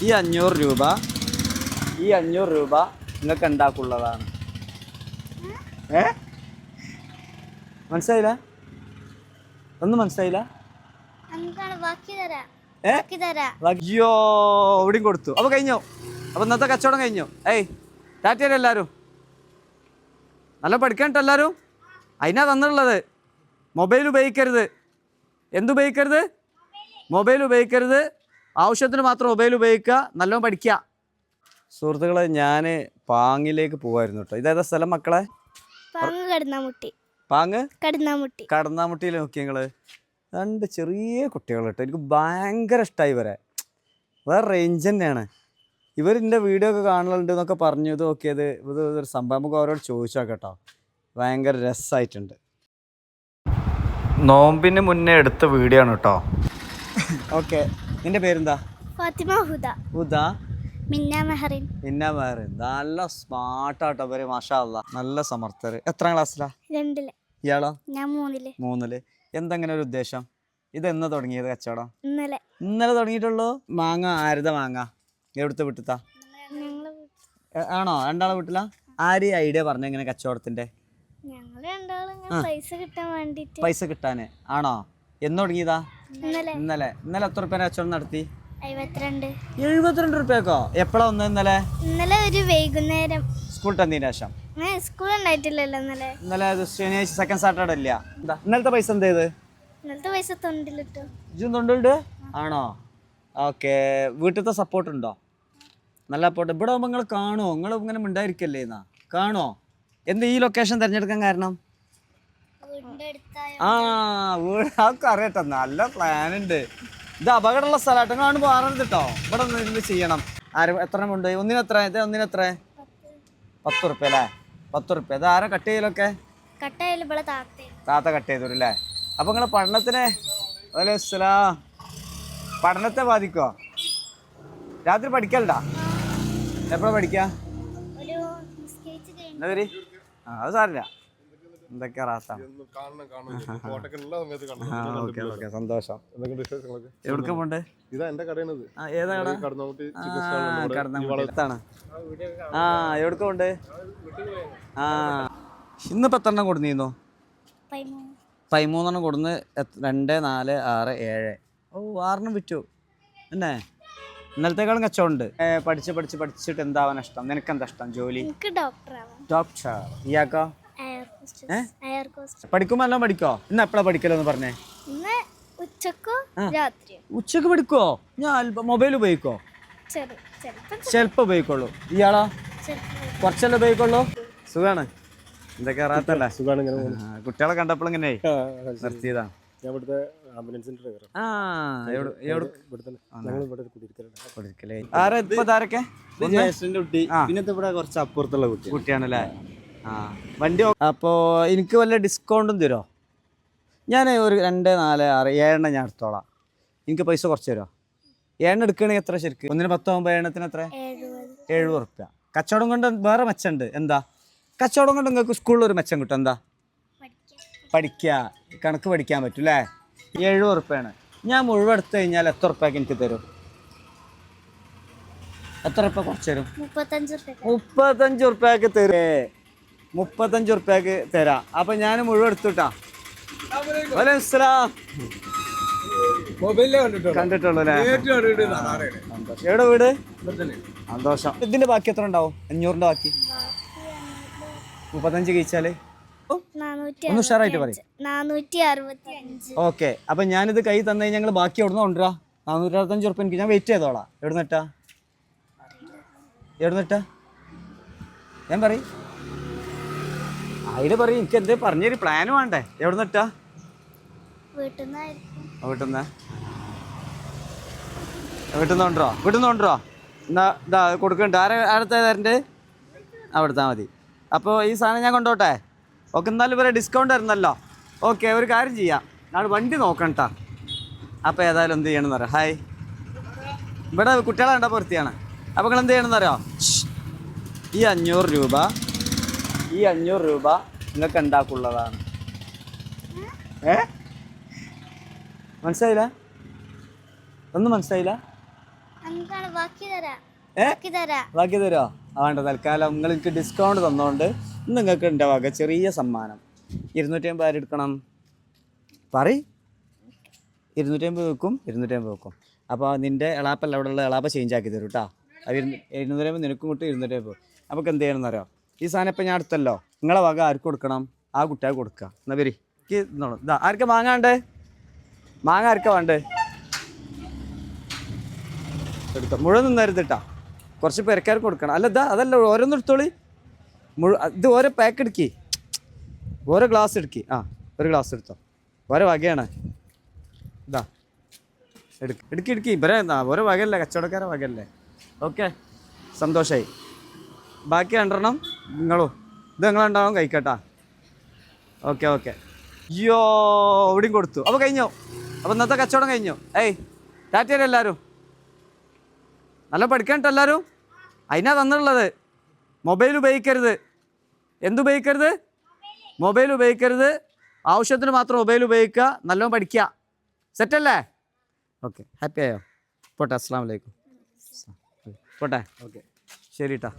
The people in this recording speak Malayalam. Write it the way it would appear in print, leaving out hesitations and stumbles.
ഈ 500 രൂപ നിങ്ങൾക്ക് ഉണ്ടാക്കുള്ളതാണ്. മനസ്സിലായില്ല? ഒന്നും മനസ്സിലായില്ല? അയ്യോ എവിടെയും കൊടുത്തു. അപ്പൊ കഴിഞ്ഞോ? അപ്പൊ ഇന്നത്തെ കച്ചവടം കഴിഞ്ഞു. ടാറ്റ എല്ലാവരും. നല്ല പഠിക്കണ്ട എല്ലാവരും. അതിനാ തന്നിട്ടുള്ളത്. മൊബൈൽ ഉപയോഗിക്കരുത്. എന്തുപയോഗിക്കരുത്? മൊബൈൽ ഉപയോഗിക്കരുത്. ആവശ്യത്തിന് മാത്രം മൊബൈൽ ഉപയോഗിക്കുക. നല്ലോണം പഠിക്കുക. സുഹൃത്തുക്കളെ, ഞാൻ പാങ്ങിലേക്ക് പോവായിരുന്നു കേട്ടോ. ഇതേതാ സ്ഥലം മക്കളെ? പാങ്ങ് കടന്നാമുട്ടിയിൽ നോക്കി ഞങ്ങള്. രണ്ട് ചെറിയ കുട്ടികൾ കേട്ടോ. എനിക്ക് ഭയങ്കര ഇഷ്ടമായി ഇവരെ. വേറെ റേഞ്ച് തന്നെയാണ്. ഇവരിൻ്റെ വീഡിയോ ഒക്കെ കാണലുണ്ട് എന്നൊക്കെ പറഞ്ഞു. ഇത് നോക്കിയത് ഇതൊരു സംഭവം. നമുക്ക് അവരോട് ചോദിച്ചാൽ കേട്ടോ. ഭയങ്കര രസമായിട്ടുണ്ട്. നോമ്പിന് മുന്നേ എടുത്ത വീഡിയോ ആണ് കേട്ടോ. ഓക്കെ, നിന്റെ പേരെന്താ? ഫാത്തിമ ഹുദ. ഹുദ. മിന്ന മെഹറിൻ. നല്ല സ്മാർട്ടാട്ടോ ഇവര്. മാഷാ അല്ലാഹ്, നല്ല സമർത്ഥര്. എത്രാം ക്ലാസ്സിലാ? 2-ല്. ഇയാളോ? ഞാൻ 3-ല്. എന്തെങ്ങനെ ഒരു ഉദ്ദേശം? ഇത് എന്നാ തുടങ്ങിയത് കച്ചവടം? ഇന്നലെ തുടങ്ങിയിട്ടുള്ളൂ. മാങ്ങ ആരുത മാങ്ങ? എവിടുത്തെ വീട്ടിത്താ? ആണോ? രണ്ടാളെ വീട്ടിലാ? ആര് ഐഡിയ പറഞ്ഞ ഇങ്ങനെ കച്ചവടത്തിന്റെ? പൈസ കിട്ടാന് ആണോ? എന്ന് തുടങ്ങിയതാ? ഇന്നലെ എത്ര റുപ്യ കച്ചവടം നടത്തി? 72 റുപ്യക്കോ? എപ്പോഴാ വന്നത്? ഇന്നലെ ഒരു വൈകുന്നേരം. സ്കൂൾ തന്നതിന് ശേഷം? സ്കൂൾ ഉണ്ടായിട്ടില്ലല്ലോ ഇന്നലെ. ശനിയാഴ്ച സെക്കൻഡ് സാറ്റർഡേ ഇല്ല. ഇന്നലത്തെ പൈസ എന്ത് ചെയ്ത്? ഇന്നലത്തെ പൈസ തൊണ്ടിലിട്ടു. തൊണ്ടിലിട്ട് ആണോ? ഓക്കെ. വീട്ടിലത്തെ സപ്പോർട്ട് ഉണ്ടോ? നല്ല സപ്പോർട്ട്. ഇവിടെ ആകുമ്പോൾ നിങ്ങൾ കാണുമോ? നിങ്ങൾ ഇങ്ങനെ മിണ്ടായിരിക്കല്ലേ എന്നാ? കാണുമോ? എന്ത് ഈ ലൊക്കേഷൻ തിരഞ്ഞെടുക്കാൻ കാരണം? വീടൊക്കെ അറിയട്ടോ. നല്ല പ്ലാൻ ഉണ്ട്. ഇത് അപകടമുള്ള സ്ഥലമായിട്ട് കാണുമ്പോൾ ആറരുത് കേട്ടോ. ഇവിടെ നിന്ന് ചെയ്യണം. എത്ര ഉണ്ട്? ഒന്നിനെത്ര? 10 റുപ്യ അല്ലേ? 10 റുപ്യ. ഇത് ആരാ കട്ട് ചെയ്യലൊക്കെ? താത്ത കട്ട് ചെയ്തു അല്ലേ? അപ്പൊ നിങ്ങളെ പഠനത്തിനെ പഠനത്തെ ബാധിക്കോ? രാത്രി പഠിക്കലണ്ടാ? എപ്പോഴാ പഠിക്കാ? അത് സാരില്ല. എന്തൊക്കെയാ റാത്താണ്. സന്തോഷം. എവിടേക്കാ പോണ്ടേ? ഏതാ കട? എവിടേക്കാ പോണ്ടേ? ഇന്നിപ്പോ 3 കൊടുന്നിരുന്നു? 13 കൊടുന്ന്. 2, 4, 6, 7. 6 വിറ്റു എന്നെ. ഇന്നലത്തേക്കാളും കച്ചവടമുണ്ട്. പഠിച്ചിട്ട് എന്താവാൻ ഇഷ്ടം? നിനക്കെന്താ ഇഷ്ടം ജോലി? ഡോക്ടർ. ഇയാൾക്കോ? പഠിക്കുമ്പോ എല്ലാം പഠിക്കോ? ഇന്ന് എപ്പോഴാ പഠിക്കലോന്ന് പറഞ്ഞേ? ഉച്ചക്ക് പഠിക്കോ? ഞാൻ മൊബൈൽ ഉപയോഗിക്കോ? ചെലപ്പോ ഉപയോഗിക്കുള്ളൂ. ഇയാളോ? കുറച്ചല്ലേ ഉപയോഗിക്കുള്ളൂ. സുഖാണ്. എന്തൊക്കെ റാത്തല്ലേ? കുട്ടികളെ കണ്ടപ്പോൾ ഇങ്ങനെ നിർത്തിയതാ. കുറച്ച് അപ്പുറത്തുള്ള കുട്ടിയാണല്ലേ? വണ്ടി. അപ്പോ എനിക്ക് വല്ല ഡിസ്കൗണ്ടും തരുമോ? ഞാൻ ഒരു 2, 4, 6, 7 ഞാൻ എടുത്തോളാം. എനിക്ക് പൈസ കുറച്ച് തരുമോ? 7 എടുക്കണെങ്കിൽ എത്ര ശരിക്കും? 1-ന് 10 ആകുമ്പോൾ 7-ന് എത്ര? 70 റുപ്യ. കച്ചവടം കൊണ്ട് വേറെ മെച്ചമുണ്ട്. എന്താ കച്ചവടം കൊണ്ട് നിങ്ങൾക്ക് സ്കൂളിൽ ഒരു മെച്ചം കിട്ടും? എന്താ? പഠിക്കുക, കണക്ക് പഠിക്കാൻ പറ്റും അല്ലേ? 70 റുപ്യാണ്. ഞാൻ മുഴുവൻ എടുത്തു കഴിഞ്ഞാൽ എത്ര റുപ്യക്ക് എനിക്ക് തരും? എത്ര റുപ്യ കുറച്ച് തരും? 35 റുപ്യക്ക് തരേ? 35 റുപ്യക്ക് തരാം. അപ്പൊ ഞാൻ മുഴുവൻ എടുത്തുട്ടാ. കണ്ടിട്ടുള്ളൂ അല്ലേ? എവിടെ വീട്? സന്തോഷം. ഇതിന്റെ ബാക്കി എത്ര ഉണ്ടാവും? 500ന്റെ ബാക്കി 35 കഴിച്ചാല് ഒന്ന് ഉഷാറായിട്ട് പറയും. 465. ഓക്കെ. അപ്പൊ ഞാനിത് കൈ തന്നു കഴിഞ്ഞാൽ ഞങ്ങൾ ബാക്കി എവിടെ നിന്ന് കൊണ്ടുവരാ? 465 റുപ്യ എനിക്ക് ഞാൻ വെയിറ്റ് ചെയ്തോളാം. എവിടെ നിന്നിട്ടാ ഞാൻ പറയും. അതിന് പറയും. എനിക്ക് എന്തേ പറഞ്ഞൊരു പ്ലാന് വേണ്ടേ? എവിടെ നിന്നിട്ടാ? വീട്ടിൽ നിന്ന് കൊണ്ടുവരോ? എന്നാ ഇതാ കൊടുക്കണ്ട. ആരത്തെ തരണ്ട്? അവിടുത്തെ മതി. അപ്പോൾ ഈ സാധനം ഞാൻ കൊണ്ടോട്ടെ? ഓക്കെ. എന്നാലും ഇവരെ ഡിസ്കൗണ്ട് തരുന്നല്ലോ. ഓക്കെ, ഒരു കാര്യം ചെയ്യാം. ഞാൻ വണ്ടി നോക്കണ്ട. അപ്പോൾ ഏതായാലും എന്ത് ചെയ്യണമെന്ന് അറിയാം. ഹായ്. ഇവിടെ കുട്ടികളെ കണ്ടാൽ പൊരുത്തിയാണ്. അപ്പോൾ നിങ്ങൾ എന്ത് ചെയ്യണമെന്ന് അറിയാം? ഈ 500 രൂപ നിങ്ങൾക്ക് ഉണ്ടാക്കുള്ളതാണ്. മനസ്സിലായില്ല? ഒന്നും മനസ്സിലായില്ല? അങ്ങാണ് ബാക്കി തരാം ഏ ബാക്കി തരാം ബാക്കി തരുമോ? വേണ്ട, തൽക്കാലം നിങ്ങൾക്ക് ഡിസ്കൗണ്ട് തന്നുകൊണ്ട് ഇന്ന് നിങ്ങൾക്ക് എൻ്റെ വക ചെറിയ സമ്മാനം. 250 ആര് എടുക്കണം? പറയ്. 250 വെക്കും, 250 വെക്കും. അപ്പോൾ നിൻ്റെ എളാപ്പല്ല അവിടെ ഉള്ള എളാപ്പ ചേഞ്ച് ആക്കി തരും കേട്ടോ. അത് 250 നിനക്കും കിട്ടും, 250. നമുക്ക് എന്ത് ചെയ്യണമെന്ന് അറിയാം? ഈ സാധനം ഇപ്പം ഞാൻ എടുത്തല്ലോ, നിങ്ങളെ വക ആർക്ക് കൊടുക്കണം? ആ കുട്ടിയാൾക്ക് കൊടുക്കുക. എന്നാൽ വരി ഇന്നോളൂ. ഇതാ ആർക്കാ മാങ്ങാണ്ട്? മാങ്ങ ആർക്കാ വേണ്ടേ? എടുത്തോ, മുഴുവൻ നിന്നരുത് കേട്ടോ, കുറച്ച് പേരക്കാർക്ക് കൊടുക്കണം. അല്ല ഇതാ അതല്ല, ഓരോന്നും എടുത്തോളി. ഇത് ഓരോ പാക്ക് എടുക്കി, ഓരോ ഗ്ലാസ് എടുക്കി. ആ ഒരു ഗ്ലാസ് എടുത്തോ, ഓരോ വകയാണ്. ഇതാ ഇടുക്കി ഇവരെ ഓരോ വകയല്ലേ, കച്ചവടക്കാരെ വകയല്ലേ. ഓക്കെ, സന്തോഷമായി. ബാക്കി 2 നിങ്ങളും ഇത് നിങ്ങളുണ്ടാവും കഴിക്കട്ടാ. Okay okay. അയ്യോ എവിടെയും കൊടുത്തു. അപ്പോൾ കഴിഞ്ഞോ? അപ്പോൾ ഇന്നത്തെ കച്ചവടം കഴിഞ്ഞു. ടാറ്റയുടെ എല്ലാവരും നല്ല പഠിക്കാനിട്ടോ എല്ലാവരും. അതിനാ തന്നിട്ടുള്ളത്. മൊബൈൽ ഉപയോഗിക്കരുത്. എന്തുപയോഗിക്കരുത്? മൊബൈൽ ഉപയോഗിക്കരുത്. ആവശ്യത്തിന് മാത്രം മൊബൈൽ ഉപയോഗിക്കുക. നല്ലോണം പഠിക്കുക. സെറ്റല്ലേ? ഓക്കെ, ഹാപ്പി ആയോ? പോട്ടെ, അസ്സലാമു അലൈക്കും. പോട്ടെ, ഓക്കെ, ശരി കേട്ടോ.